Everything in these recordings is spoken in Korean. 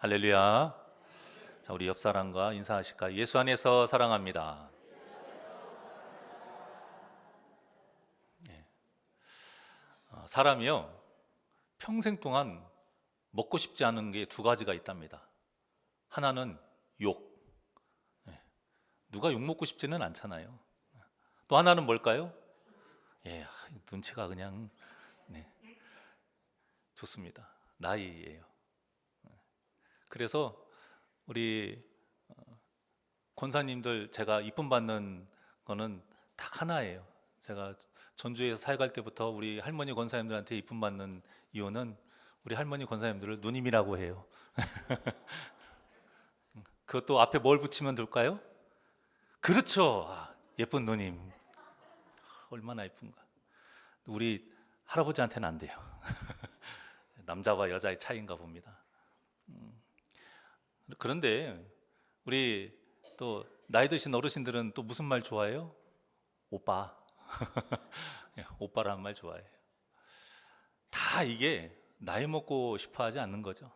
할렐루야. 자, 우리 옆 사람과 인사하실까요? 예수 안에서 사랑합니다. 사람이요, 평생 동안 먹고 싶지 않은 게 두 가지가 있답니다. 하나는 욕. 누가 욕 먹고 싶지는 않잖아요. 또 하나는 뭘까요? 예, 눈치가 그냥 좋습니다. 나이예요. 그래서 우리 권사님들 제가 이쁨 받는 거는 딱 하나예요. 제가 전주에서 사역할 때부터 우리 할머니 권사님들한테 이쁨 받는 이유는 우리 할머니 권사님들을 누님이라고 해요. 그것도 앞에 뭘 붙이면 될까요? 그렇죠. 예쁜 누님. 얼마나 예쁜가. 우리 할아버지한테는 안 돼요. 남자와 여자의 차이인가 봅니다. 그런데 우리 또 나이 드신 어르신들은 또 무슨 말 좋아해요? 오빠. 오빠라는 말 좋아해요. 다 이게 나이 먹고 싶어 하지 않는 거죠.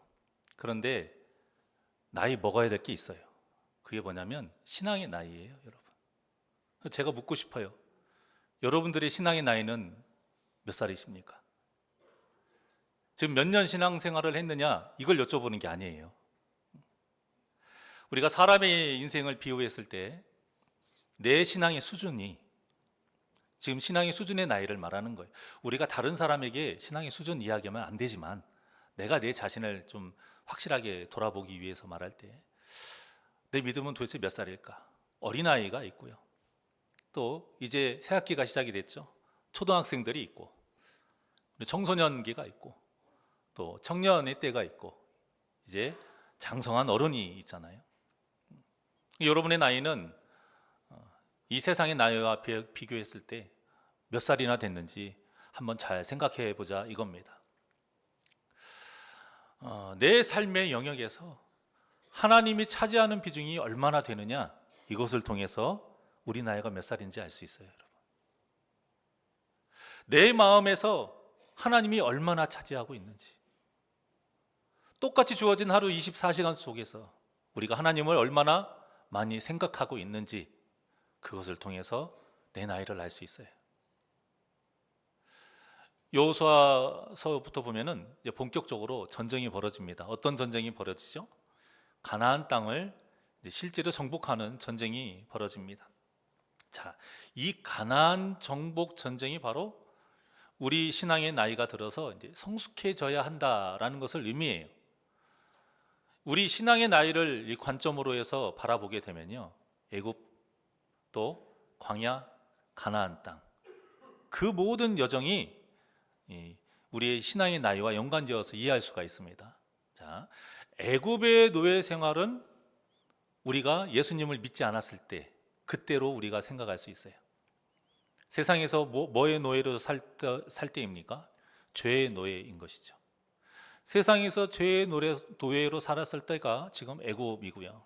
그런데 나이 먹어야 될 게 있어요. 그게 뭐냐면 신앙의 나이예요, 여러분. 제가 묻고 싶어요. 여러분들의 신앙의 나이는 몇 살이십니까? 지금 몇 년 신앙생활을 했느냐, 이걸 여쭤보는 게 아니에요. 우리가 사람의 인생을 비유했을 때 내 신앙의 수준이 지금 신앙의 수준의 나이를 말하는 거예요. 우리가 다른 사람에게 신앙의 수준 이야기하면 안 되지만 내가 내 자신을 좀 확실하게 돌아보기 위해서 말할 때 내 믿음은 도대체 몇 살일까? 어린아이가 있고요. 또 이제 새학기가 시작이 됐죠. 초등학생들이 있고 청소년기가 있고 또 청년의 때가 있고 이제 장성한 어른이 있잖아요. 여러분의 나이는 이 세상의 나이와 비교했을 때 몇 살이나 됐는지 한번 잘 생각해 보자 이겁니다. 내 삶의 영역에서 하나님이 차지하는 비중이 얼마나 되느냐, 이것을 통해서 우리 나이가 몇 살인지 알 수 있어요, 여러분. 내 마음에서 하나님이 얼마나 차지하고 있는지, 똑같이 주어진 하루 24시간 속에서 우리가 하나님을 얼마나 많이 생각하고 있는지, 그것을 통해서 내 나이를 알 수 있어요. 여호수아서부터 보면은 이제 본격적으로 전쟁이 벌어집니다. 어떤 전쟁이 벌어지죠? 가나안 땅을 실제로 정복하는 전쟁이 벌어집니다. 자, 이 가나안 정복 전쟁이 바로 우리 신앙의 나이가 들어서 이제 성숙해져야 한다라는 것을 의미해요. 우리 신앙의 나이를 이 관점으로 해서 바라보게 되면요, 애굽 또 광야, 가나안 땅, 그 모든 여정이 우리의 신앙의 나이와 연관지어서 이해할 수가 있습니다. 자, 애굽의 노예 생활은 우리가 예수님을 믿지 않았을 때 그때로 우리가 생각할 수 있어요. 세상에서 뭐의 노예로 살 때입니까? 죄의 노예인 것이죠. 세상에서 죄의 노예로 살았을 때가 지금 애굽이고요.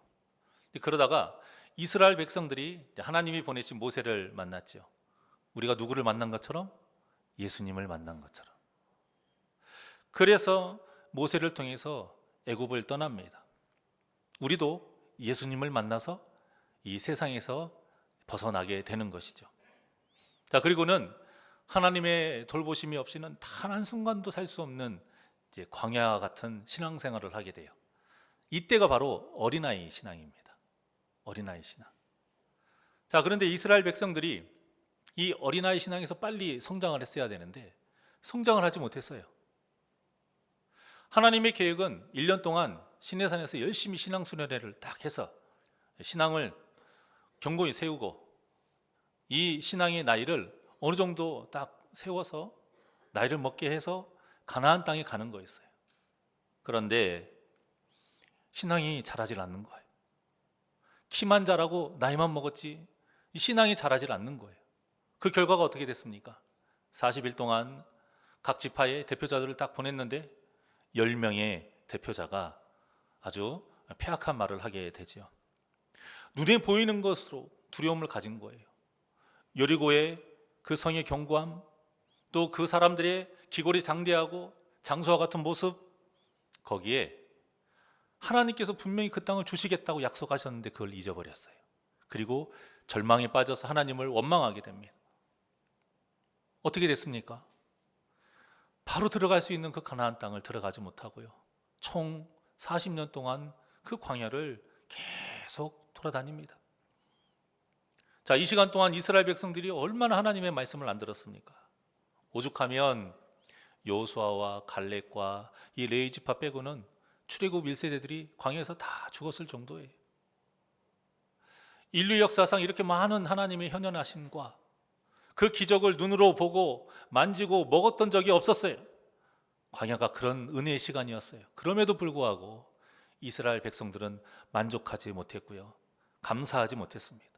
그러다가 이스라엘 백성들이 하나님이 보내신 모세를 만났죠. 우리가 누구를 만난 것처럼? 예수님을 만난 것처럼. 그래서 모세를 통해서 애굽을 떠납니다. 우리도 예수님을 만나서 이 세상에서 벗어나게 되는 것이죠. 자, 그리고는 하나님의 돌보심이 없이는 단 한순간도 살 수 없는 이제 광야 같은 신앙생활을 하게 돼요. 이때가 바로 어린아이 신앙입니다. 어린아이 신앙. 자, 그런데 이스라엘 백성들이 이 어린아이 신앙에서 빨리 성장을 했어야 되는데 성장을 하지 못했어요. 하나님의 계획은 1년 동안 시내산에서 열심히 신앙 수련회를 딱 해서 신앙을 견고히 세우고 이 신앙의 나이를 어느 정도 딱 세워서 나이를 먹게 해서 가나안 땅에 가는 거였어요. 그런데 신앙이 자라질 않는 거예요. 키만 자라고 나이만 먹었지 이 신앙이 자라질 않는 거예요. 그 결과가 어떻게 됐습니까? 40일 동안 각 지파의 대표자들을 딱 보냈는데 10명의 대표자가 아주 폐악한 말을 하게 되죠. 눈에 보이는 것으로 두려움을 가진 거예요. 여리고의 그 성의 견고함, 또 그 사람들의 기골이 장대하고 장수와 같은 모습, 거기에 하나님께서 분명히 그 땅을 주시겠다고 약속하셨는데 그걸 잊어버렸어요. 그리고 절망에 빠져서 하나님을 원망하게 됩니다. 어떻게 됐습니까? 바로 들어갈 수 있는 그 가나안 땅을 들어가지 못하고요, 총 40년 동안 그 광야를 계속 돌아다닙니다. 자, 이 시간 동안 이스라엘 백성들이 얼마나 하나님의 말씀을 안 들었습니까? 오죽하면 여호수아와 갈렙과 이 레위 지파 빼고는 출애굽 1세대들이 광야에서 다 죽었을 정도예요. 인류 역사상 이렇게 많은 하나님의 현현하심과 그 기적을 눈으로 보고 만지고 먹었던 적이 없었어요. 광야가 그런 은혜의 시간이었어요. 그럼에도 불구하고 이스라엘 백성들은 만족하지 못했고요, 감사하지 못했습니다.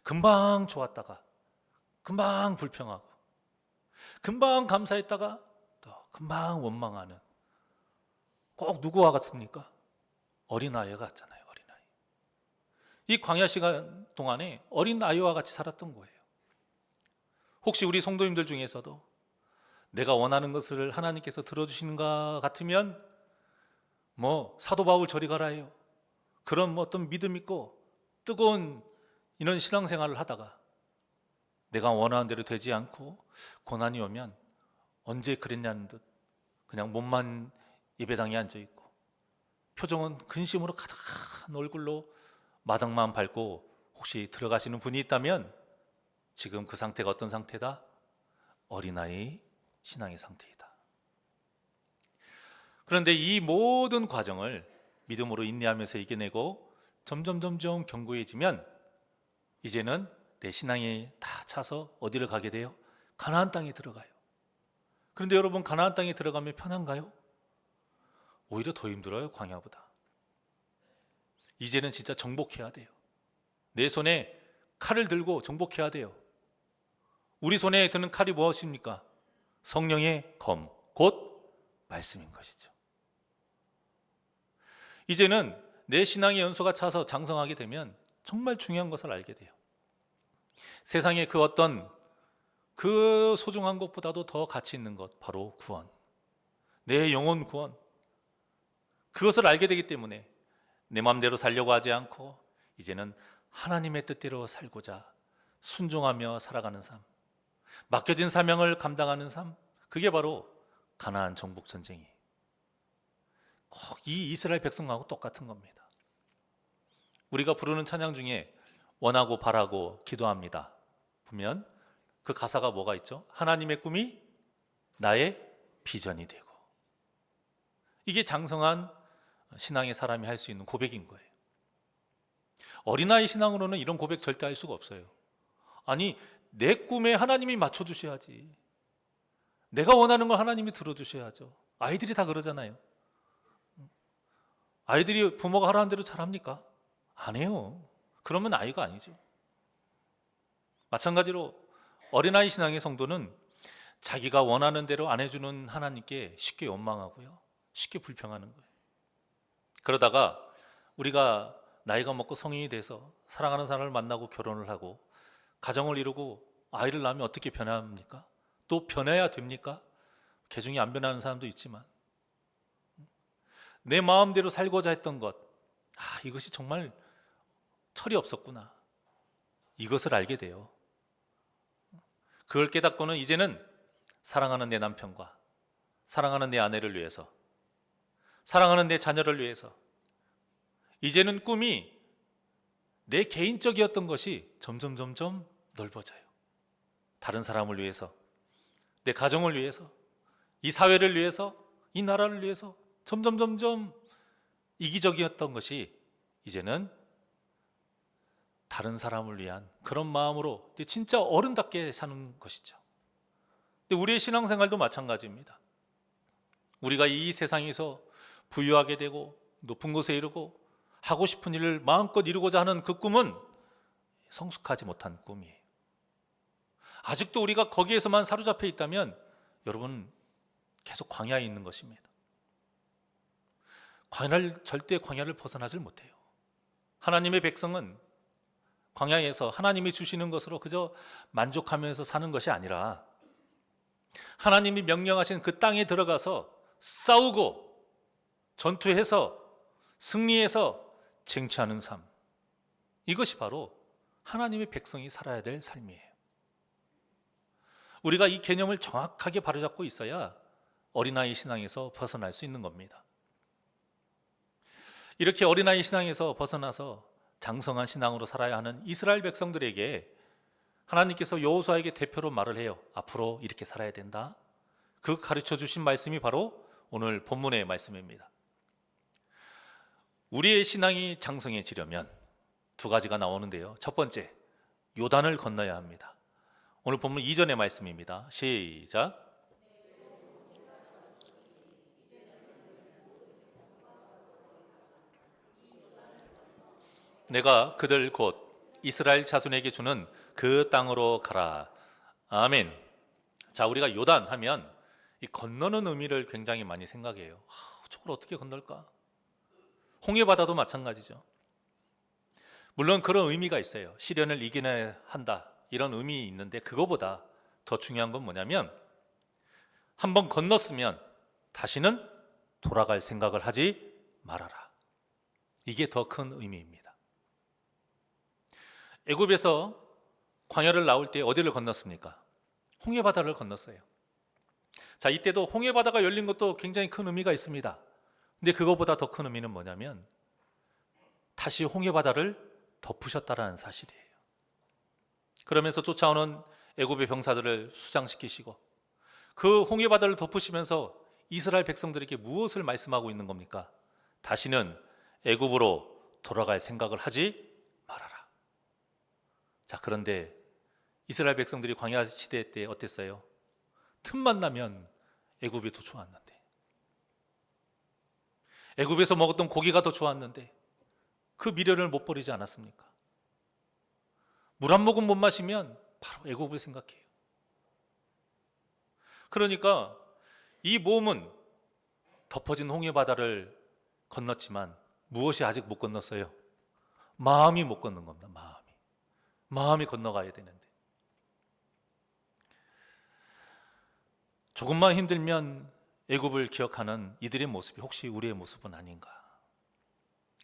금방 좋았다가 금방 불평하고, 금방 감사했다가 또 금방 원망하는, 꼭 누구와 같습니까? 어린아이 같잖아요. 어린아이. 이 광야 시간 동안에 어린아이와 같이 살았던 거예요. 혹시 우리 성도님들 중에서도 내가 원하는 것을 하나님께서 들어주시는가 같으면 사도 바울 저리 가라 해요. 그런 어떤 믿음 있고 뜨거운 이런 신앙생활을 하다가 내가 원하는 대로 되지 않고 고난이 오면 언제 그랬냐는 듯 그냥 몸만 예배당에 앉아있고 표정은 근심으로 가득한 얼굴로 마당만 밟고 혹시 들어가시는 분이 있다면 지금 그 상태가 어떤 상태다? 어린아이 신앙의 상태이다. 그런데 이 모든 과정을 믿음으로 인내하면서 이겨내고 점점 견고해지면 이제는 내 신앙이 다 차서 어디를 가게 돼요? 가나안 땅에 들어가요. 그런데 여러분, 가나안 땅에 들어가면 편한가요? 오히려 더 힘들어요, 광야보다. 이제는 진짜 정복해야 돼요. 내 손에 칼을 들고 정복해야 돼요. 우리 손에 드는 칼이 무엇입니까? 성령의 검, 곧 말씀인 것이죠. 이제는 내 신앙의 연소가 차서 장성하게 되면 정말 중요한 것을 알게 돼요. 세상에 그 어떤 그 소중한 것보다도 더 가치 있는 것, 바로 구원, 내 영혼 구원, 그것을 알게 되기 때문에 내 마음대로 살려고 하지 않고 이제는 하나님의 뜻대로 살고자 순종하며 살아가는 삶, 맡겨진 사명을 감당하는 삶, 그게 바로 가나안 정복 전쟁이에요. 꼭 이 이스라엘 백성하고 똑같은 겁니다. 우리가 부르는 찬양 중에 원하고 바라고 기도합니다 보면 그 가사가 뭐가 있죠? 하나님의 꿈이 나의 비전이 되고. 이게 장성한 신앙의 사람이 할 수 있는 고백인 거예요. 어린아이 신앙으로는 이런 고백 절대 할 수가 없어요. 아니, 내 꿈에 하나님이 맞춰주셔야지. 내가 원하는 걸 하나님이 들어주셔야죠. 아이들이 다 그러잖아요. 아이들이 부모가 하라는 대로 잘합니까? 안 해요. 그러면 아이가 아니죠. 마찬가지로 어린아이 신앙의 성도는 자기가 원하는 대로 안 해주는 하나님께 쉽게 원망하고요, 쉽게 불평하는 거예요. 그러다가 우리가 나이가 먹고 성인이 돼서 사랑하는 사람을 만나고 결혼을 하고 가정을 이루고 아이를 낳으면 어떻게 변합니까? 또 변해야 됩니까? 개중에 안 변하는 사람도 있지만 내 마음대로 살고자 했던 것, 이것이 정말 철이 없었구나, 이것을 알게 돼요. 그걸 깨닫고는 이제는 사랑하는 내 남편과 사랑하는 내 아내를 위해서, 사랑하는 내 자녀를 위해서, 이제는 꿈이 내 개인적이었던 것이 점점 넓어져요. 다른 사람을 위해서, 내 가정을 위해서, 이 사회를 위해서, 이 나라를 위해서 점점 이기적이었던 것이 이제는 다른 사람을 위한 그런 마음으로 진짜 어른답게 사는 것이죠. 우리의 신앙생활도 마찬가지입니다. 우리가 이 세상에서 부유하게 되고 높은 곳에 이르고 하고 싶은 일을 마음껏 이루고자 하는 그 꿈은 성숙하지 못한 꿈이에요. 아직도 우리가 거기에서만 사로잡혀 있다면 여러분 계속 광야에 있는 것입니다. 절대 광야를 벗어나질 못해요. 하나님의 백성은 광야에서 하나님이 주시는 것으로 그저 만족하면서 사는 것이 아니라 하나님이 명령하신 그 땅에 들어가서 싸우고 전투해서 승리해서 쟁취하는 삶, 이것이 바로 하나님의 백성이 살아야 될 삶이에요. 우리가 이 개념을 정확하게 바로잡고 있어야 어린아이 신앙에서 벗어날 수 있는 겁니다. 이렇게 어린아이 신앙에서 벗어나서 장성한 신앙으로 살아야 하는 이스라엘 백성들에게 하나님께서 여호수아에게 대표로 말을 해요. 앞으로 이렇게 살아야 된다. 그 가르쳐 주신 말씀이 바로 오늘 본문의 말씀입니다. 우리의 신앙이 장성해지려면 두 가지가 나오는데요. 첫 번째, 요단을 건너야 합니다. 오늘 본문 2절의 말씀입니다. 시작. 내가 그들 곧 이스라엘 자손에게 주는 그 땅으로 가라. 아멘. 자, 우리가 요단 하면 이 건너는 의미를 굉장히 많이 생각해요. 저걸 어떻게 건널까? 홍해바다도 마찬가지죠. 물론 그런 의미가 있어요. 시련을 이겨내야 한다, 이런 의미 있는데, 그거보다 더 중요한 건 뭐냐면 한번 건넜으면 다시는 돌아갈 생각을 하지 말아라. 이게 더 큰 의미입니다. 애굽에서 광야를 나올 때 어디를 건넜습니까? 홍해바다를 건넜어요. 자, 이때도 홍해바다가 열린 것도 굉장히 큰 의미가 있습니다. 근데 그거보다 더 큰 의미는 뭐냐면 다시 홍해바다를 덮으셨다라는 사실이에요. 그러면서 쫓아오는 애굽의 병사들을 수장시키시고 그 홍해바다를 덮으시면서 이스라엘 백성들에게 무엇을 말씀하고 있는 겁니까? 다시는 애굽으로 돌아갈 생각을 하지 말아라. 자, 그런데 이스라엘 백성들이 광야 시대 때 어땠어요? 틈만 나면 애굽이 더 좋았는데, 애굽에서 먹었던 고기가 더 좋았는데 그 미련을 못 버리지 않았습니까? 물 한 모금 못 마시면 바로 애굽을 생각해요. 그러니까 이 몸은 덮어진 홍해바다를 건넜지만 무엇이 아직 못 건넜어요? 마음이 못 건넌 겁니다. 마음이 건너가야 되는데, 조금만 힘들면 애굽을 기억하는 이들의 모습이 혹시 우리의 모습은 아닌가?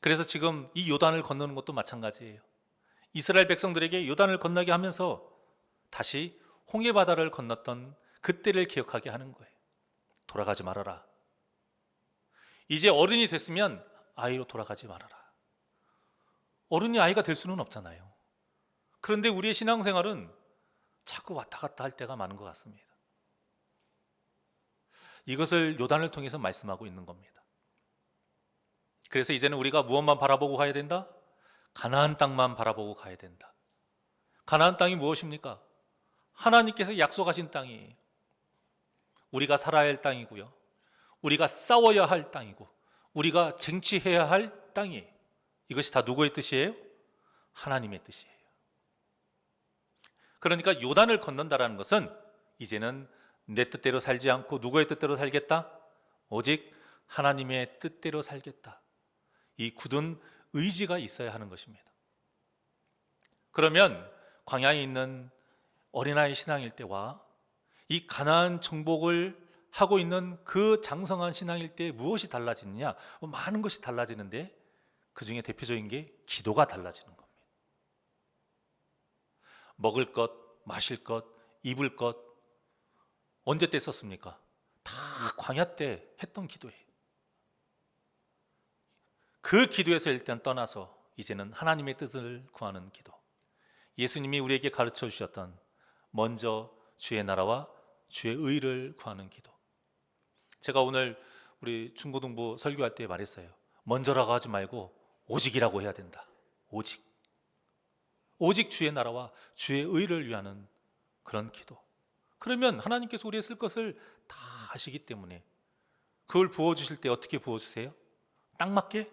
그래서 지금 이 요단을 건너는 것도 마찬가지예요. 이스라엘 백성들에게 요단을 건너게 하면서 다시 홍해바다를 건넜던 그때를 기억하게 하는 거예요. 돌아가지 말아라. 이제 어른이 됐으면 아이로 돌아가지 말아라. 어른이 아이가 될 수는 없잖아요. 그런데 우리의 신앙생활은 자꾸 왔다 갔다 할 때가 많은 것 같습니다. 이것을 요단을 통해서 말씀하고 있는 겁니다. 그래서 이제는 우리가 무엇만 바라보고 가야 된다? 가나안 땅만 바라보고 가야 된다. 가나안 땅이 무엇입니까? 하나님께서 약속하신 땅이에요. 우리가 살아야 할 땅이고요, 우리가 싸워야 할 땅이고, 우리가 쟁취해야 할 땅이에요. 이것이 다 누구의 뜻이에요? 하나님의 뜻이에요. 그러니까 요단을 건넌다라는 것은 이제는 내 뜻대로 살지 않고 누구의 뜻대로 살겠다? 오직 하나님의 뜻대로 살겠다. 이 굳은 의지가 있어야 하는 것입니다. 그러면 광야에 있는 어린아이 신앙일 때와 이 가나안 정복을 하고 있는 그 장성한 신앙일 때 무엇이 달라지느냐? 많은 것이 달라지는데 그 중에 대표적인 게 기도가 달라지는 겁니다. 먹을 것, 마실 것, 입을 것 언제 때 썼습니까? 다 광야 때 했던 기도예요. 그 기도에서 일단 떠나서 이제는 하나님의 뜻을 구하는 기도, 예수님이 우리에게 가르쳐 주셨던 먼저 주의 나라와 주의 의를 구하는 기도. 제가 오늘 우리 중고등부 설교할 때 말했어요. 먼저라고 하지 말고 오직이라고 해야 된다. 오직 주의 나라와 주의 의를 위하는 그런 기도. 그러면 하나님께서 우리의 쓸 것을 다 아시기 때문에 그걸 부어주실 때 어떻게 부어주세요? 딱 맞게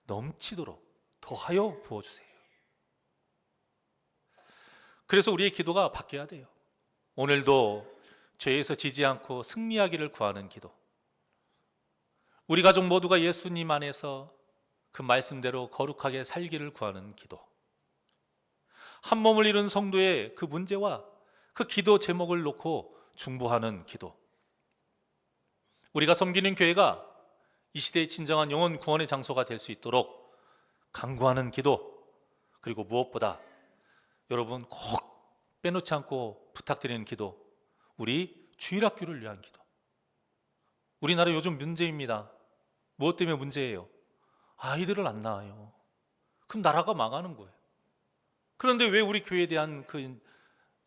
넘치도록 더하여 부어주세요. 그래서 우리의 기도가 바뀌어야 돼요. 오늘도 죄에서 지지 않고 승리하기를 구하는 기도, 우리 가족 모두가 예수님 안에서 그 말씀대로 거룩하게 살기를 구하는 기도, 한 몸을 이룬 성도의 그 문제와 그 기도 제목을 놓고 중보하는 기도, 우리가 섬기는 교회가 이 시대의 진정한 영혼 구원의 장소가 될 수 있도록 간구하는 기도, 그리고 무엇보다 여러분 꼭 빼놓지 않고 부탁드리는 기도, 우리 주일학교를 위한 기도. 우리나라 요즘 문제입니다. 무엇 때문에 문제예요? 아이들을 안 낳아요. 그럼 나라가 망하는 거예요. 그런데 왜 우리 교회에 대한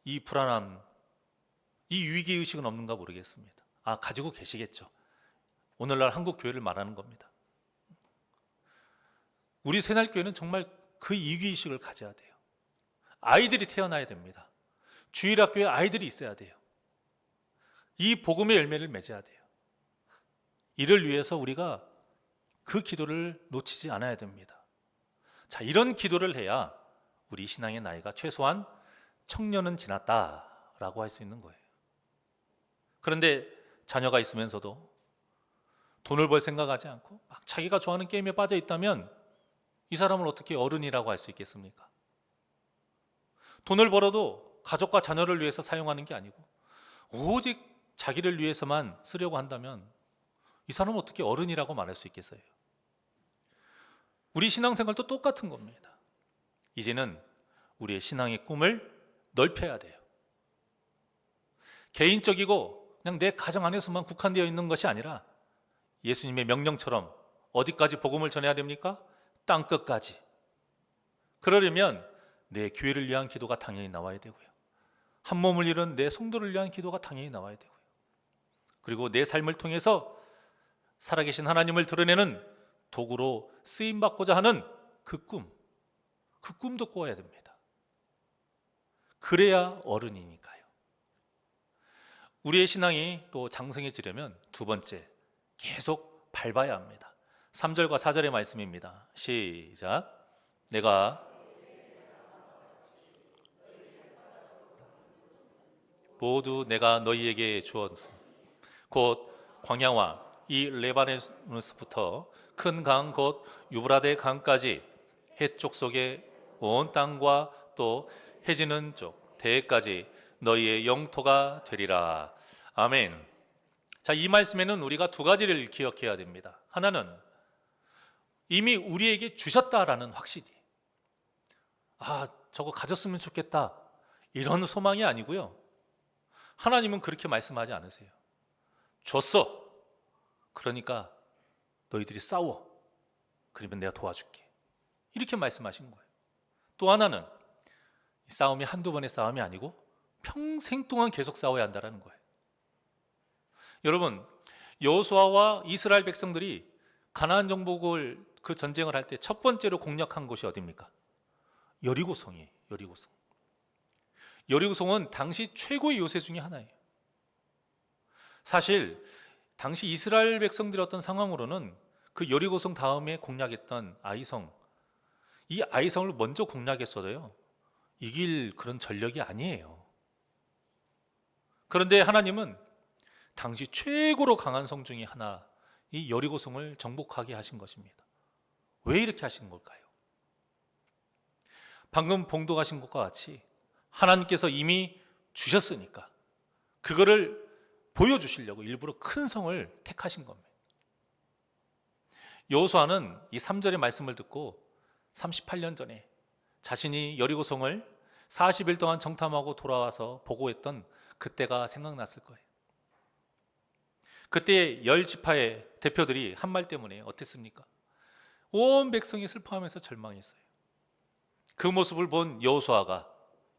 이 불안함, 이 위기의식은 없는가 모르겠습니다. 가지고 계시겠죠. 오늘날 한국 교회를 말하는 겁니다. 우리 새날교회는 정말 그 위기의식을 가져야 돼요. 아이들이 태어나야 됩니다. 주일학교에 아이들이 있어야 돼요. 이 복음의 열매를 맺어야 돼요. 이를 위해서 우리가 그 기도를 놓치지 않아야 됩니다. 자, 이런 기도를 해야 우리 신앙의 나이가 최소한 청년은 지났다라고 할 수 있는 거예요. 그런데 자녀가 있으면서도 돈을 벌 생각하지 않고 막 자기가 좋아하는 게임에 빠져 있다면 이 사람을 어떻게 어른이라고 할 수 있겠습니까? 돈을 벌어도 가족과 자녀를 위해서 사용하는 게 아니고 오직 자기를 위해서만 쓰려고 한다면 이 사람은 어떻게 어른이라고 말할 수 있겠어요? 우리 신앙생활도 똑같은 겁니다. 이제는 우리의 신앙의 꿈을 넓혀야 돼요. 개인적이고 그냥 내 가정 안에서만 국한되어 있는 것이 아니라 예수님의 명령처럼 어디까지 복음을 전해야 됩니까? 땅끝까지. 그러려면 내 교회를 위한 기도가 당연히 나와야 되고요. 한 몸을 이룬 내 성도를 위한 기도가 당연히 나와야 되고요. 그리고 내 삶을 통해서 살아계신 하나님을 드러내는 도구로 쓰임받고자 하는 그 꿈도 꿔야 됩니다. 그래야 어른이니까요. 우리의 신앙이 또 장성해지려면 두 번째, 계속 밟아야 합니다. 3절과 4절의 말씀입니다. 시작. 내가 모두 내가 너희에게 주었으니 곧 광야와 이 레바논에서부터 큰 강 곧 유브라데 강까지 해쪽 속에 온 땅과 또 해지는 쪽 대해까지 너희의 영토가 되리라. 아멘. 자, 이 말씀에는 우리가 두 가지를 기억해야 됩니다. 하나는 이미 우리에게 주셨다라는 확신이, 저거 가졌으면 좋겠다 이런 소망이 아니고요. 하나님은 그렇게 말씀하지 않으세요. 줬어. 그러니까 너희들이 싸워. 그러면 내가 도와줄게. 이렇게 말씀하신 거예요. 또 하나는 이 싸움이 한두 번의 싸움이 아니고 평생 동안 계속 싸워야 한다는 거예요. 여러분, 여호수아와 이스라엘 백성들이 가나안 정복을 그 전쟁을 할 때 첫 번째로 공략한 곳이 어디입니까? 여리고성이에요. 여리고성. 여리고성은 당시 최고의 요새 중에 하나예요. 사실 당시 이스라엘 백성들의 어떤 상황으로는 그 여리고성 다음에 공략했던 아이성, 이 아이성을 먼저 공략했어도요 이길 그런 전력이 아니에요. 그런데 하나님은 당시 최고로 강한 성 중에 하나, 이 여리고성을 정복하게 하신 것입니다. 왜 이렇게 하신 걸까요? 방금 봉독하신 것과 같이 하나님께서 이미 주셨으니까 그거를 보여주시려고 일부러 큰 성을 택하신 겁니다. 여호수아는 이 3절의 말씀을 듣고 38년 전에 자신이 여리고성을 40일 동안 정탐하고 돌아와서 보고했던 그때가 생각났을 거예요. 그때 10지파의 대표들이 한 말 때문에 어땠습니까? 온 백성이 슬퍼하면서 절망했어요. 그 모습을 본 여호수아가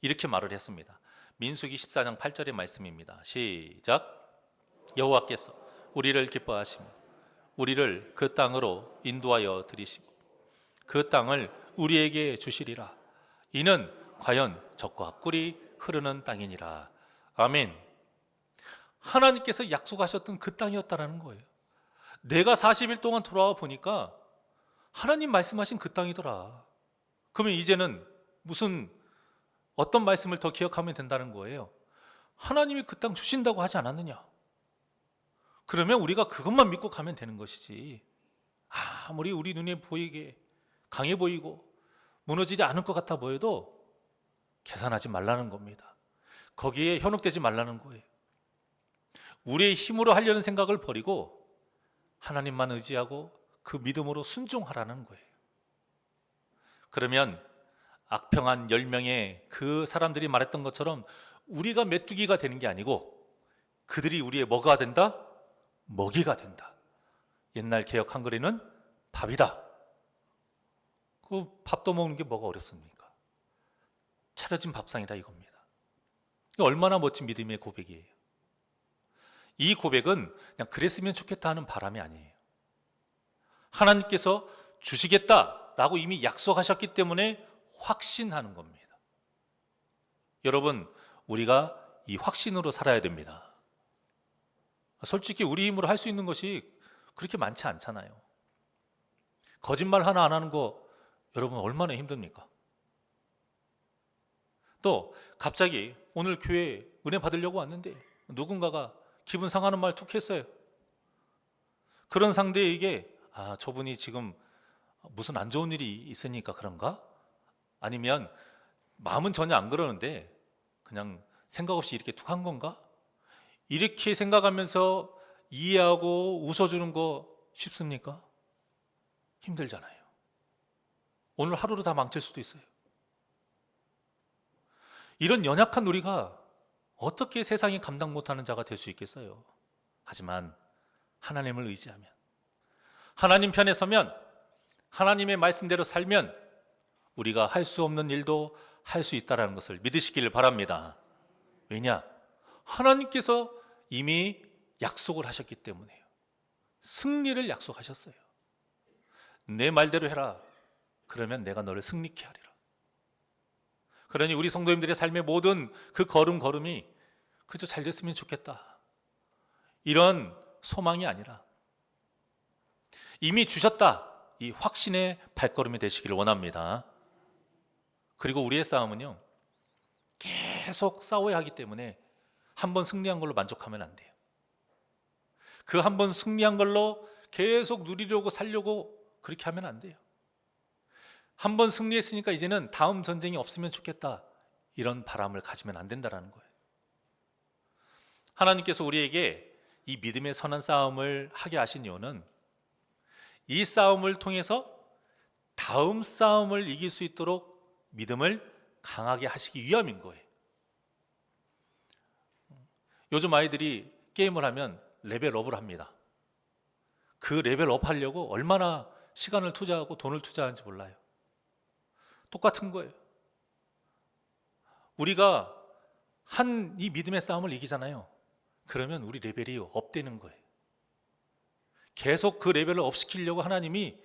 이렇게 말을 했습니다. 민수기 14장 8절의 말씀입니다. 시작. 여호와께서 우리를 기뻐하시며 우리를 그 땅으로 인도하여 들이시고 그 땅을 우리에게 주시리라. 이는 과연 젖과 꿀이 흐르는 땅이니라. 아멘. 하나님께서 약속하셨던 그 땅이었다라는 거예요. 내가 40일 동안 돌아와 보니까 하나님 말씀하신 그 땅이더라. 그러면 이제는 어떤 말씀을 더 기억하면 된다는 거예요? 하나님이 그 땅 주신다고 하지 않았느냐? 그러면 우리가 그것만 믿고 가면 되는 것이지, 아무리 우리 눈에 보이게 강해 보이고 무너지지 않을 것 같아 보여도 계산하지 말라는 겁니다. 거기에 현혹되지 말라는 거예요. 우리의 힘으로 하려는 생각을 버리고 하나님만 의지하고 그 믿음으로 순종하라는 거예요. 그러면 악평한 10명의 그 사람들이 말했던 것처럼 우리가 메뚜기가 되는 게 아니고 그들이 우리의 뭐가 된다? 먹이가 된다. 옛날 개역 한글에는 밥이다. 그 밥도 먹는 게 뭐가 어렵습니까? 차려진 밥상이다 이겁니다. 얼마나 멋진 믿음의 고백이에요. 이 고백은 그냥 그랬으면 좋겠다 하는 바람이 아니에요. 하나님께서 주시겠다라고 이미 약속하셨기 때문에 확신하는 겁니다. 여러분, 우리가 이 확신으로 살아야 됩니다. 솔직히 우리 힘으로 할 수 있는 것이 그렇게 많지 않잖아요. 거짓말 하나 안 하는 거 여러분 얼마나 힘듭니까? 또 갑자기 오늘 교회에 은혜 받으려고 왔는데 누군가가 기분 상하는 말 툭 했어요. 그런 상대에게 저분이 지금 무슨 안 좋은 일이 있으니까 그런가? 아니면 마음은 전혀 안 그러는데 그냥 생각 없이 이렇게 툭 한 건가? 이렇게 생각하면서 이해하고 웃어주는 거 쉽습니까? 힘들잖아요. 오늘 하루로 다 망칠 수도 있어요. 이런 연약한 우리가 어떻게 세상이 감당 못하는 자가 될 수 있겠어요? 하지만 하나님을 의지하면, 하나님 편에 서면, 하나님의 말씀대로 살면 우리가 할 수 없는 일도 할 수 있다는 것을 믿으시기를 바랍니다. 왜냐? 하나님께서 이미 약속을 하셨기 때문에요. 승리를 약속하셨어요. 내 말대로 해라. 그러면 내가 너를 승리케 하리라. 그러니 우리 성도님들의 삶의 모든 그 걸음걸음이 그저 잘 됐으면 좋겠다, 이런 소망이 아니라 이미 주셨다, 이 확신의 발걸음이 되시기를 원합니다. 그리고 우리의 싸움은요, 계속 싸워야 하기 때문에 한 번 승리한 걸로 만족하면 안 돼요. 그 한 번 승리한 걸로 계속 누리려고 살려고 그렇게 하면 안 돼요. 한 번 승리했으니까 이제는 다음 전쟁이 없으면 좋겠다, 이런 바람을 가지면 안 된다는 거예요. 하나님께서 우리에게 이 믿음의 선한 싸움을 하게 하신 이유는 이 싸움을 통해서 다음 싸움을 이길 수 있도록 믿음을 강하게 하시기 위함인 거예요. 요즘 아이들이 게임을 하면 레벨업을 합니다. 그 레벨업 하려고 얼마나 시간을 투자하고 돈을 투자하는지 몰라요. 똑같은 거예요. 우리가 한 이 믿음의 싸움을 이기잖아요. 그러면 우리 레벨이 업되는 거예요. 계속 그 레벨을 업시키려고 하나님이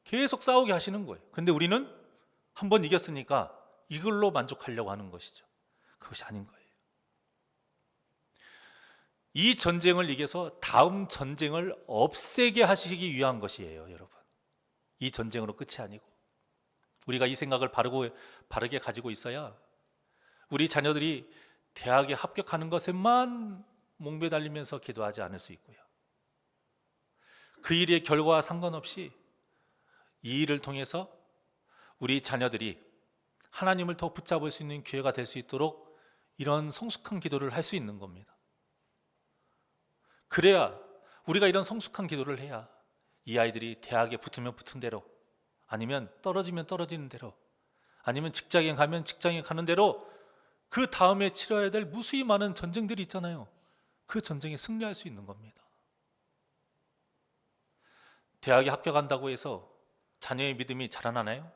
계속 싸우게 하시는 거예요. 근데 우리는 한 번 이겼으니까 이걸로 만족하려고 하는 것이죠. 그것이 아닌 거예요. 이 전쟁을 이겨서 다음 전쟁을 없애게 하시기 위한 것이에요, 여러분. 이 전쟁으로 끝이 아니고, 우리가 이 생각을 바르게 가지고 있어야 우리 자녀들이 대학에 합격하는 것에만 몽매달리면서 기도하지 않을 수 있고요, 그 일의 결과와 상관없이 이 일을 통해서 우리 자녀들이 하나님을 더 붙잡을 수 있는 기회가 될 수 있도록 이런 성숙한 기도를 할 수 있는 겁니다. 그래야, 우리가 이런 성숙한 기도를 해야 이 아이들이 대학에 붙으면 붙은 대로, 아니면 떨어지면 떨어지는 대로, 아니면 직장에 가면 직장에 가는 대로 그 다음에 치러야 될 무수히 많은 전쟁들이 있잖아요. 그 전쟁에 승리할 수 있는 겁니다. 대학에 합격한다고 해서 자녀의 믿음이 자라나나요?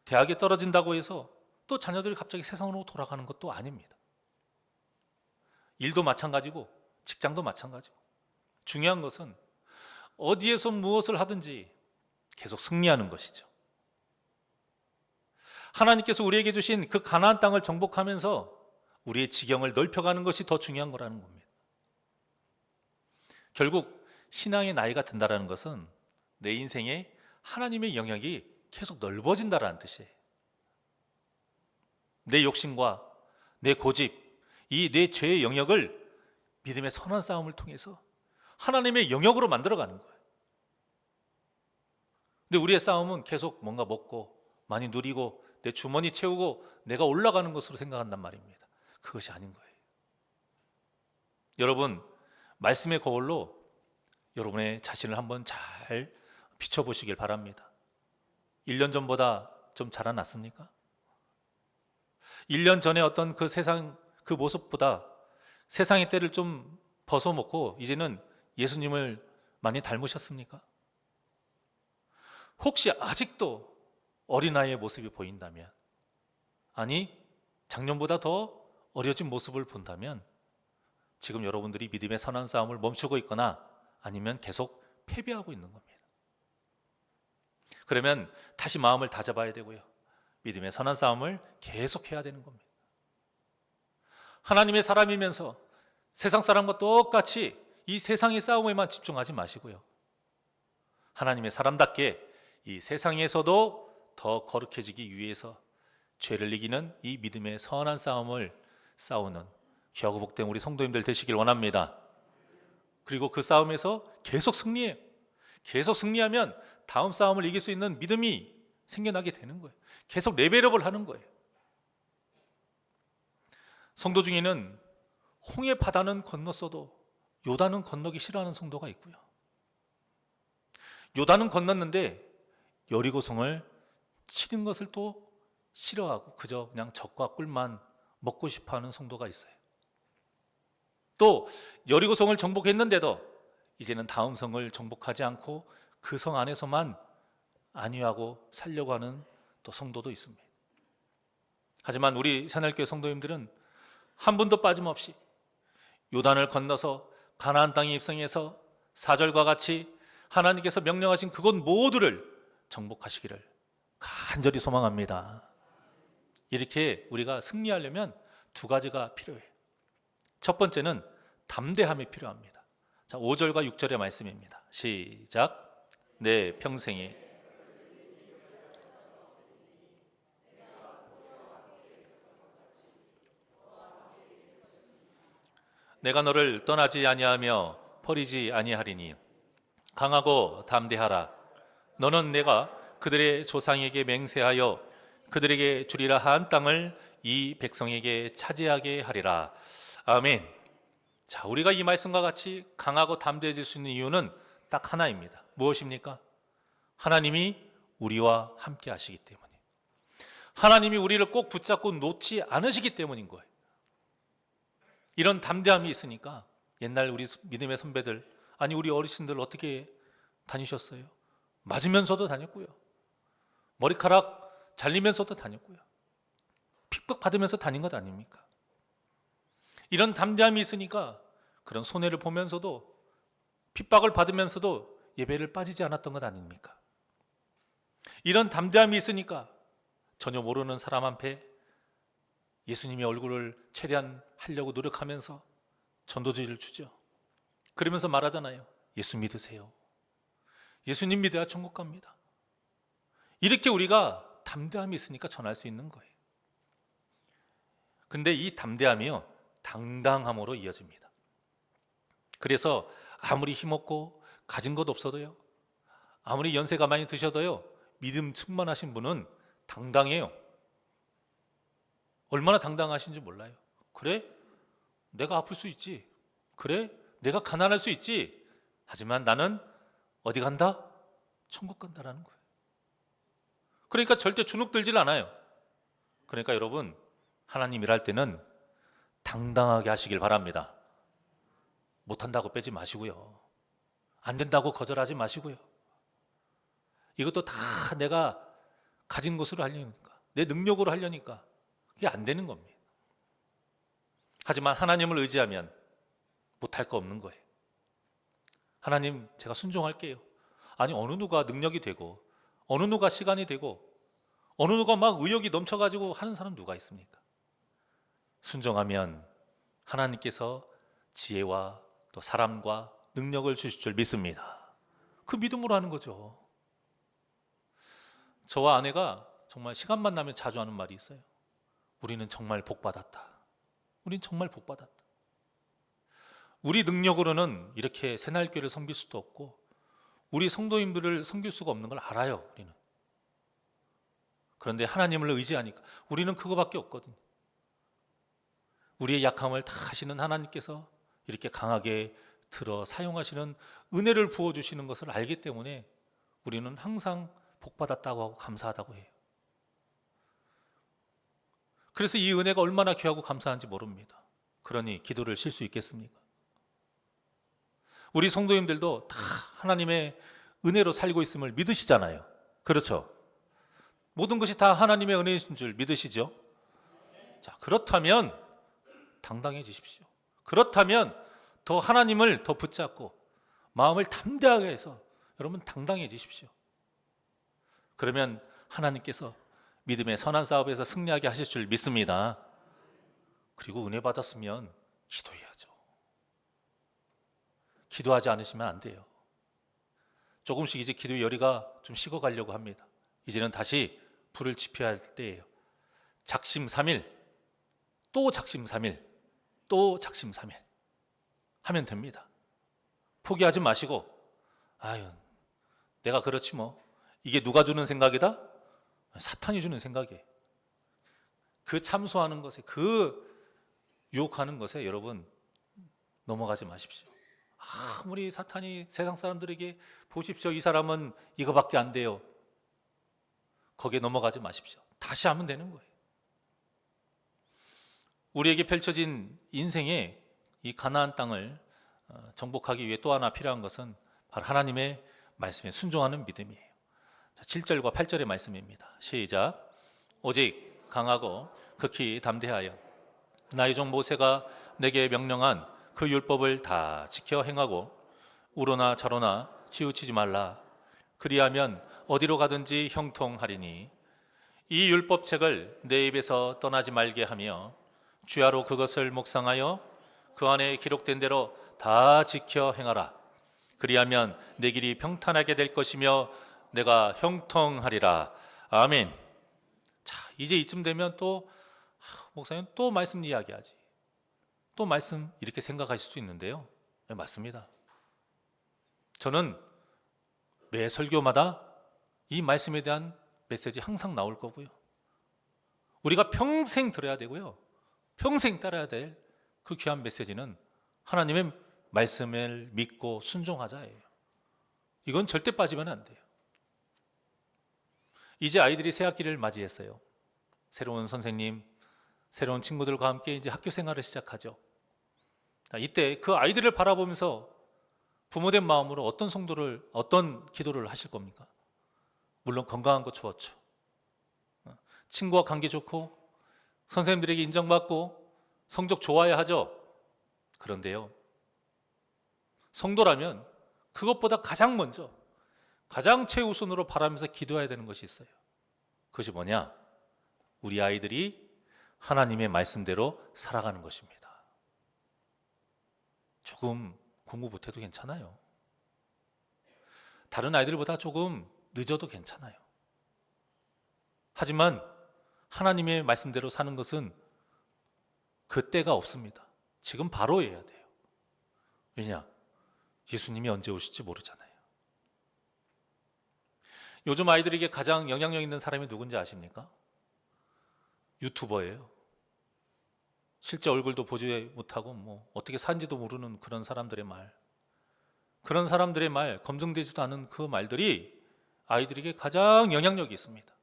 대학에 떨어진다고 해서 또 자녀들이 갑자기 세상으로 돌아가는 것도 아닙니다. 일도 마찬가지고 직장도 마찬가지고, 중요한 것은 어디에서 무엇을 하든지 계속 승리하는 것이죠. 하나님께서 우리에게 주신 그 가나안 땅을 정복하면서 우리의 지경을 넓혀가는 것이 더 중요한 거라는 겁니다. 결국 신앙의 나이가 든다는 것은 내 인생에 하나님의 영역이 계속 넓어진다는 뜻이에요. 내 욕심과 내 고집, 이 내 죄의 영역을 믿음의 선한 싸움을 통해서 하나님의 영역으로 만들어가는 거예요. 근데 우리의 싸움은 계속 뭔가 먹고 많이 누리고 내 주머니 채우고 내가 올라가는 것으로 생각한단 말입니다. 그것이 아닌 거예요. 여러분, 말씀의 거울로 여러분의 자신을 한번 잘 비춰보시길 바랍니다. 1년 전보다 좀 자라났습니까? 1년 전에 어떤 그 세상 그 모습보다 세상의 때를 좀 벗어먹고 이제는 예수님을 많이 닮으셨습니까? 혹시 아직도 어린아이의 모습이 보인다면, 아니 작년보다 더 어려진 모습을 본다면 지금 여러분들이 믿음의 선한 싸움을 멈추고 있거나 아니면 계속 패배하고 있는 겁니다. 그러면 다시 마음을 다잡아야 되고요, 믿음의 선한 싸움을 계속해야 되는 겁니다. 하나님의 사람이면서 세상 사람과 똑같이 이 세상의 싸움에만 집중하지 마시고요, 하나님의 사람답게 이 세상에서도 더 거룩해지기 위해서 죄를 이기는 이 믿음의 선한 싸움을 싸우는 귀하고 복된 우리 성도님들 되시길 원합니다. 그리고 그 싸움에서 계속 승리해요. 계속 승리하면 다음 싸움을 이길 수 있는 믿음이 생겨나게 되는 거예요. 계속 레벨업을 하는 거예요. 성도 중에는 홍해 바다는 건넜어도 요단은 건너기 싫어하는 성도가 있고요, 요단은 건넜는데 여리고성을 치는 것을 또 싫어하고 그저 그냥 젖과 꿀만 먹고 싶어하는 성도가 있어요. 또 여리고성을 정복했는데도 이제는 다음 성을 정복하지 않고 그 성 안에서만 안위하고 살려고 하는 또 성도도 있습니다. 하지만 우리 새날교회 성도님들은 한 분도 빠짐없이 요단을 건너서 가나안 땅에 입성해서 4절과 같이 하나님께서 명령하신 그곳 모두를 정복하시기를 간절히 소망합니다. 이렇게 우리가 승리하려면 두 가지가 필요해요. 첫 번째는 담대함이 필요합니다. 자, 5절과 6절의 말씀입니다. 시작. 내 평생에 내가 너를 떠나지 아니하며 버리지 아니하리니 강하고 담대하라. 너는 내가 그들의 조상에게 맹세하여 그들에게 주리라 한 땅을 이 백성에게 차지하게 하리라. 아멘. 자, 우리가 이 말씀과 같이 강하고 담대해질 수 있는 이유는 딱 하나입니다. 무엇입니까? 하나님이 우리와 함께 하시기 때문에, 하나님이 우리를 꼭 붙잡고 놓지 않으시기 때문인 거예요. 이런 담대함이 있으니까 옛날 우리 믿음의 선배들, 아니 우리 어르신들 어떻게 다니셨어요? 맞으면서도 다녔고요, 머리카락 잘리면서도 다녔고요, 핍박받으면서 다닌 것 아닙니까? 이런 담대함이 있으니까 그런 손해를 보면서도 핍박을 받으면서도 예배를 빠지지 않았던 것 아닙니까? 이런 담대함이 있으니까 전혀 모르는 사람 앞에 예수님의 얼굴을 최대한 하려고 노력하면서 전도지를 주죠. 그러면서 말하잖아요. 예수 믿으세요. 예수님 믿어야 천국 갑니다. 이렇게 우리가 담대함이 있으니까 전할 수 있는 거예요. 근데 이 담대함이요, 당당함으로 이어집니다. 그래서 아무리 힘없고 가진 것 없어도요, 아무리 연세가 많이 드셔도요, 믿음 충만하신 분은 당당해요. 얼마나 당당하신지 몰라요. 그래? 내가 아플 수 있지. 그래? 내가 가난할 수 있지. 하지만 나는 어디 간다? 천국 간다라는 거예요. 그러니까 절대 주눅 들질 않아요. 그러니까 여러분, 하나님 일할 때는 당당하게 하시길 바랍니다. 못한다고 빼지 마시고요, 안 된다고 거절하지 마시고요. 이것도 다 내가 가진 것으로 하려니까, 내 능력으로 하려니까 그게 안 되는 겁니다. 하지만 하나님을 의지하면 못할 거 없는 거예요. 하나님, 제가 순종할게요. 아니, 어느 누가 능력이 되고 어느 누가 시간이 되고 어느 누가 막 의욕이 넘쳐가지고 하는 사람 누가 있습니까? 순종하면 하나님께서 지혜와 또 사람과 능력을 주실 줄 믿습니다. 그 믿음으로 하는 거죠. 저와 아내가 정말 시간만 나면 자주 하는 말이 있어요. 우리는 정말 복받았다. 우린 정말 복받았다. 우리 능력으로는 이렇게 새날교회를 섬길 수도 없고 우리 성도님들을 섬길 수가 없는 걸 알아요, 우리는. 그런데 하나님을 의지하니까 우리는 그거밖에 없거든요. 우리의 약함을 다 아시는 하나님께서 이렇게 강하게 들어 사용하시는 은혜를 부어주시는 것을 알기 때문에 우리는 항상 복받았다고 하고 감사하다고 해요. 그래서 이 은혜가 얼마나 귀하고 감사한지 모릅니다. 그러니 기도를 쉴 수 있겠습니까? 우리 성도님들도 다 하나님의 은혜로 살고 있음을 믿으시잖아요. 그렇죠? 모든 것이 다 하나님의 은혜이신 줄 믿으시죠? 자, 그렇다면 당당해지십시오. 그렇다면 더 하나님을 더 붙잡고 마음을 담대하게 해서 여러분 당당해지십시오. 그러면 하나님께서 믿음의 선한 싸움에서 승리하게 하실 줄 믿습니다. 그리고 은혜 받았으면 기도해야죠. 기도하지 않으시면 안 돼요. 조금씩 이제 기도의 열의가 좀 식어가려고 합니다. 이제는 다시 불을 지펴야 할 때예요. 작심삼일, 또 작심삼일, 또 작심삼일 하면 됩니다. 포기하지 마시고, 아유, 내가 그렇지 뭐. 이게 누가 주는 생각이다? 사탄이 주는 생각이에요. 그 참소하는 것에, 그 유혹하는 것에 여러분 넘어가지 마십시오. 아무리 사탄이 세상 사람들에게 보십시오, 이 사람은 이거밖에 안 돼요. 거기에 넘어가지 마십시오. 다시 하면 되는 거예요. 우리에게 펼쳐진 인생의 이 가나안 땅을 정복하기 위해 또 하나 필요한 것은 바로 하나님의 말씀에 순종하는 믿음이에요. 7절과 8절의 말씀입니다. 시작. 오직 강하고 극히 담대하여 나의 종 모세가 내게 명령한 그 율법을 다 지켜 행하고 우로나 저로나 치우치지 말라. 그리하면 어디로 가든지 형통하리니 이 율법책을 내 입에서 떠나지 말게 하며 주야로 그것을 묵상하여 그 안에 기록된 대로 다 지켜 행하라. 그리하면 내 길이 평탄하게 될 것이며 내가 형통하리라. 아멘. 자, 이제 이쯤 되면 또 목사님 또 말씀 이야기하지. 또 말씀 이렇게 생각하실 수 있는데요. 네, 맞습니다. 저는 매 설교마다 이 말씀에 대한 메시지 항상 나올 거고요. 우리가 평생 들어야 되고요. 평생 따라야 될 그 귀한 메시지는 하나님의 말씀을 믿고 순종하자예요. 이건 절대 빠지면 안 돼요. 이제 아이들이 새 학기를 맞이했어요. 새로운 선생님, 새로운 친구들과 함께 이제 학교 생활을 시작하죠. 이때 그 아이들을 바라보면서 부모된 마음으로 어떤 기도를 하실 겁니까? 물론 건강한 거 좋았죠. 친구와 관계 좋고 선생님들에게 인정받고 성적 좋아야 하죠. 그런데요, 성도라면 그것보다 가장 먼저 가장 최우선으로 바라면서 기도해야 되는 것이 있어요. 그것이 뭐냐? 우리 아이들이 하나님의 말씀대로 살아가는 것입니다. 조금 공부 못해도 괜찮아요. 다른 아이들보다 조금 늦어도 괜찮아요. 하지만 하나님의 말씀대로 사는 것은 그때가 없습니다. 지금 바로 해야 돼요. 왜냐? 예수님이 언제 오실지 모르잖아요. 요즘 아이들에게 가장 영향력 있는 사람이 누군지 아십니까? 유튜버예요. 실제 얼굴도 보지 못하고 뭐 어떻게 사는지도 모르는 그런 사람들의 말, 그런 사람들의 말, 검증되지도 않은 그 말들이 아이들에게 가장 영향력이 있습니다.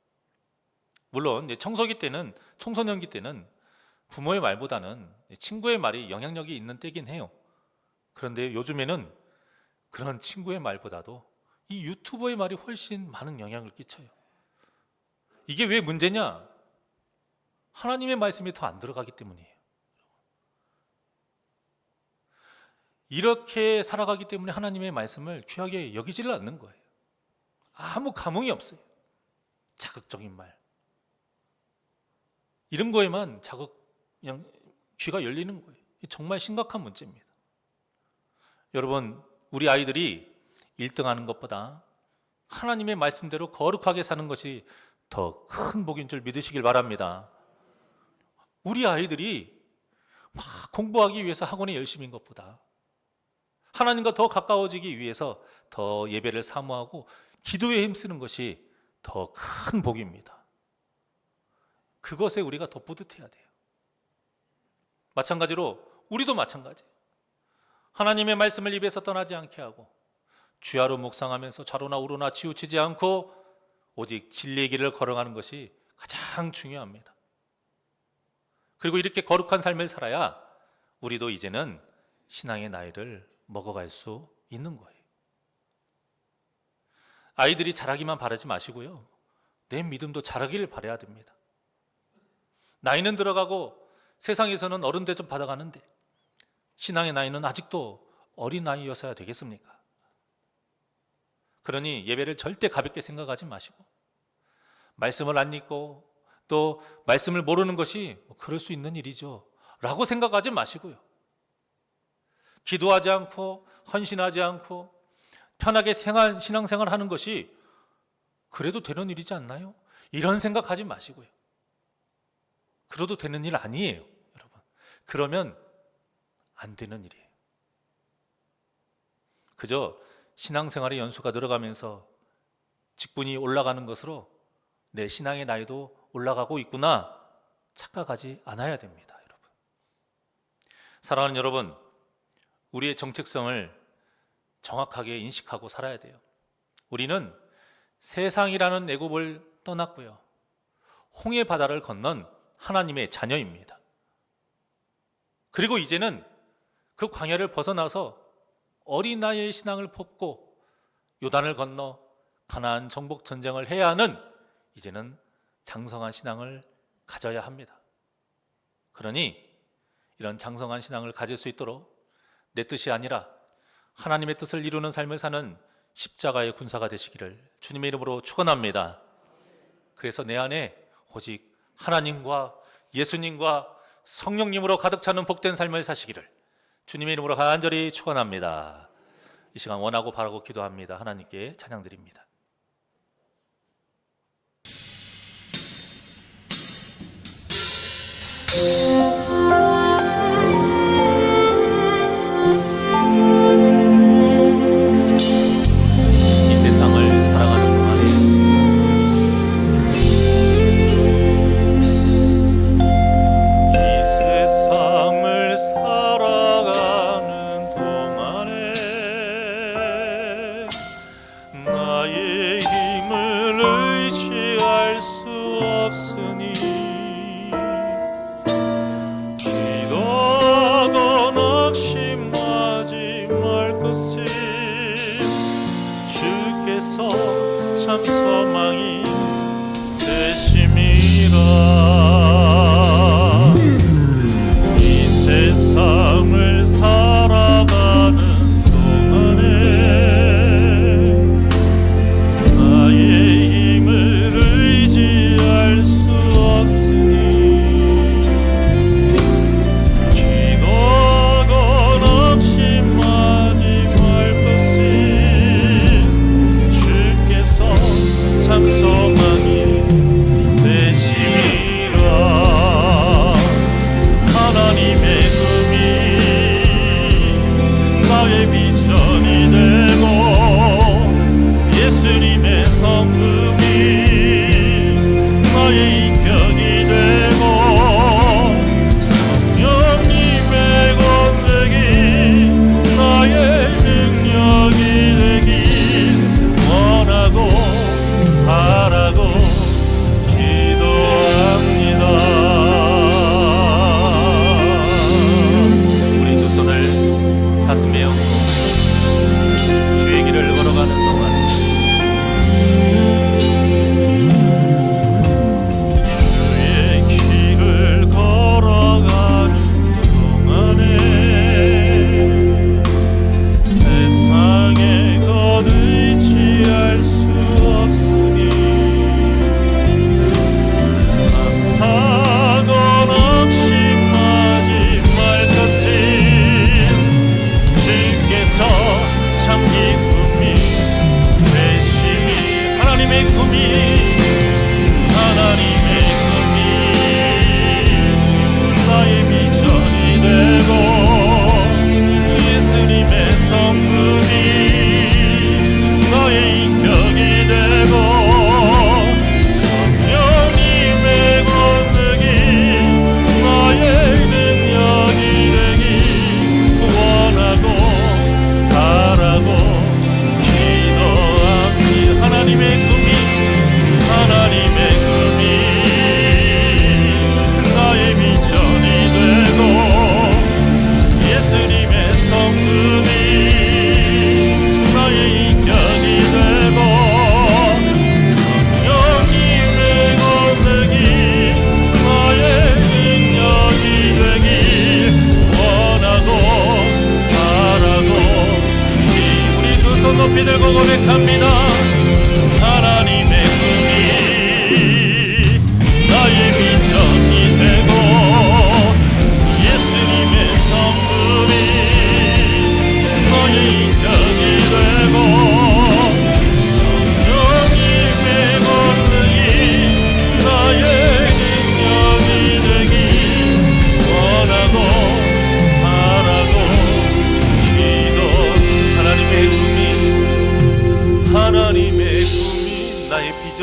물론 청소기 때는, 청소년기 때는 부모의 말보다는 친구의 말이 영향력이 있는 때긴 해요. 그런데 요즘에는 그런 친구의 말보다도 이 유튜버의 말이 훨씬 많은 영향을 끼쳐요. 이게 왜 문제냐? 하나님의 말씀이 더 안 들어가기 때문이에요. 이렇게 살아가기 때문에 하나님의 말씀을 귀하게 여기지를 않는 거예요. 아무 감흥이 없어요. 자극적인 말, 이런 거에만 그냥 귀가 열리는 거예요. 정말 심각한 문제입니다. 여러분, 우리 아이들이 1등하는 것보다 하나님의 말씀대로 거룩하게 사는 것이 더 큰 복인 줄 믿으시길 바랍니다. 우리 아이들이 막 공부하기 위해서 학원에 열심인 것보다 하나님과 더 가까워지기 위해서 더 예배를 사모하고 기도에 힘쓰는 것이 더 큰 복입니다. 그것에 우리가 더 뿌듯해야 돼요. 마찬가지로 우리도 마찬가지예요. 하나님의 말씀을 입에서 떠나지 않게 하고 주야로 묵상하면서 좌로나 우로나 치우치지 않고 오직 진리의 길을 걸어가는 것이 가장 중요합니다. 그리고 이렇게 거룩한 삶을 살아야 우리도 이제는 신앙의 나이를 먹어갈 수 있는 거예요. 아이들이 자라기만 바라지 마시고요, 내 믿음도 자라기를 바라야 됩니다. 나이는 들어가고 세상에서는 어른 대접 받아가는데 신앙의 나이는 아직도 어린 나이였어야 되겠습니까? 그러니 예배를 절대 가볍게 생각하지 마시고, 말씀을 안 읽고 또 말씀을 모르는 것이 그럴 수 있는 일이죠 라고 생각하지 마시고요, 기도하지 않고 헌신하지 않고 편하게 신앙생활 하는 것이 그래도 되는 일이지 않나요? 이런 생각하지 마시고요, 그래도 되는 일 아니에요 여러분. 그러면 안 되는 일이에요. 그저 신앙생활의 연수가 늘어가면서 직분이 올라가는 것으로 내 신앙의 나이도 올라가고 있구나 착각하지 않아야 됩니다. 여러분, 사랑하는 여러분, 우리의 정체성을 정확하게 인식하고 살아야 돼요. 우리는 세상이라는 애굽을 떠났고요, 홍해 바다를 건넌 하나님의 자녀입니다. 그리고 이제는 그 광야를 벗어나서 어린 나이의 신앙을 품고 요단을 건너 가나안 정복 전쟁을 해야 하는 이제는 장성한 신앙을 가져야 합니다. 그러니 이런 장성한 신앙을 가질 수 있도록 내 뜻이 아니라 하나님의 뜻을 이루는 삶을 사는 십자가의 군사가 되시기를 주님의 이름으로 축원합니다. 그래서 내 안에 오직 하나님과 예수님과 성령님으로 가득 차는 복된 삶을 사시기를 주님의 이름으로 간절히 축원합니다. 이 시간 원하고 바라고 기도합니다. 하나님께 찬양드립니다. 이 세상을 살아가는 동안에 나의 힘을 의지할 수 없으니 기도하고 낙심하지 말 것을 주께서 참 소망이 되심이라. 이 세상을 살아가는 동안에 나의 힘을 의지할 수 없으니 기도하고 낙심하지 말 것을 주께서 참 소망이 되심이라.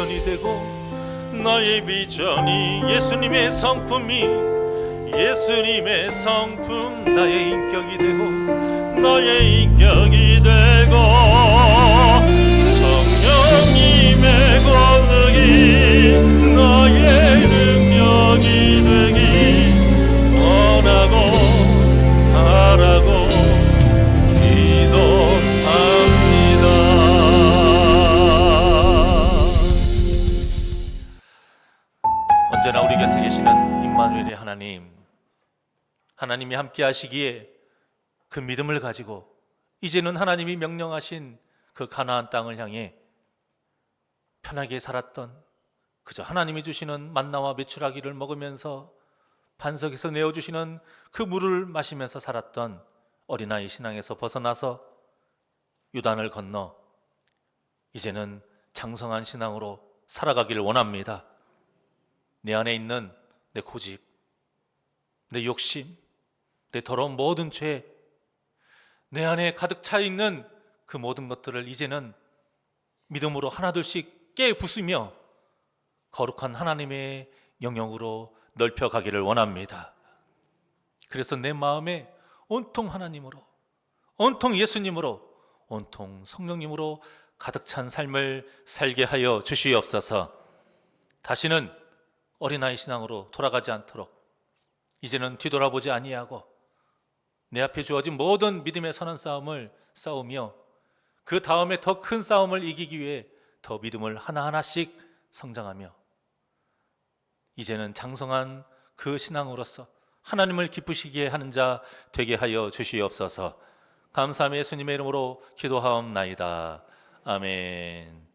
비전이 되고 나의 비전이 예수님의 성품이 예수님의 성품 나의 인격이 되고 나의 인격이 되고 성령님의 권능이 나의 능력이 되기 원하고 바라고 기도합니다. 언제나 우리 곁에 계시는 임마누엘의 하나님이 함께 하시기에 그 믿음을 가지고 이제는 하나님이 명령하신 그 가나안 땅을 향해 편하게 살았던, 그저 하나님이 주시는 만나와 메추라기를 먹으면서 반석에서 내어주시는 그 물을 마시면서 살았던 어린아이 신앙에서 벗어나서 요단을 건너 이제는 장성한 신앙으로 살아가기를 원합니다. 내 안에 있는 내 고집, 내 욕심, 내 더러운 모든 죄, 내 안에 가득 차 있는 그 모든 것들을 이제는 믿음으로 하나둘씩 깨 부수며 거룩한 하나님의 영역으로 넓혀가기를 원합니다. 그래서 내 마음에 온통 하나님으로, 온통 예수님으로, 온통 성령님으로 가득 찬 삶을 살게 하여 주시옵소서. 다시는 어린아이 신앙으로 돌아가지 않도록 이제는 뒤돌아보지 아니하고 내 앞에 주어진 모든 믿음의 선한 싸움을 싸우며 그 다음에 더 큰 싸움을 이기기 위해 더 믿음을 하나하나씩 성장하며 이제는 장성한 그 신앙으로서 하나님을 기쁘시게 하는 자 되게 하여 주시옵소서. 감사하며 예수님의 이름으로 기도하옵나이다. 아멘.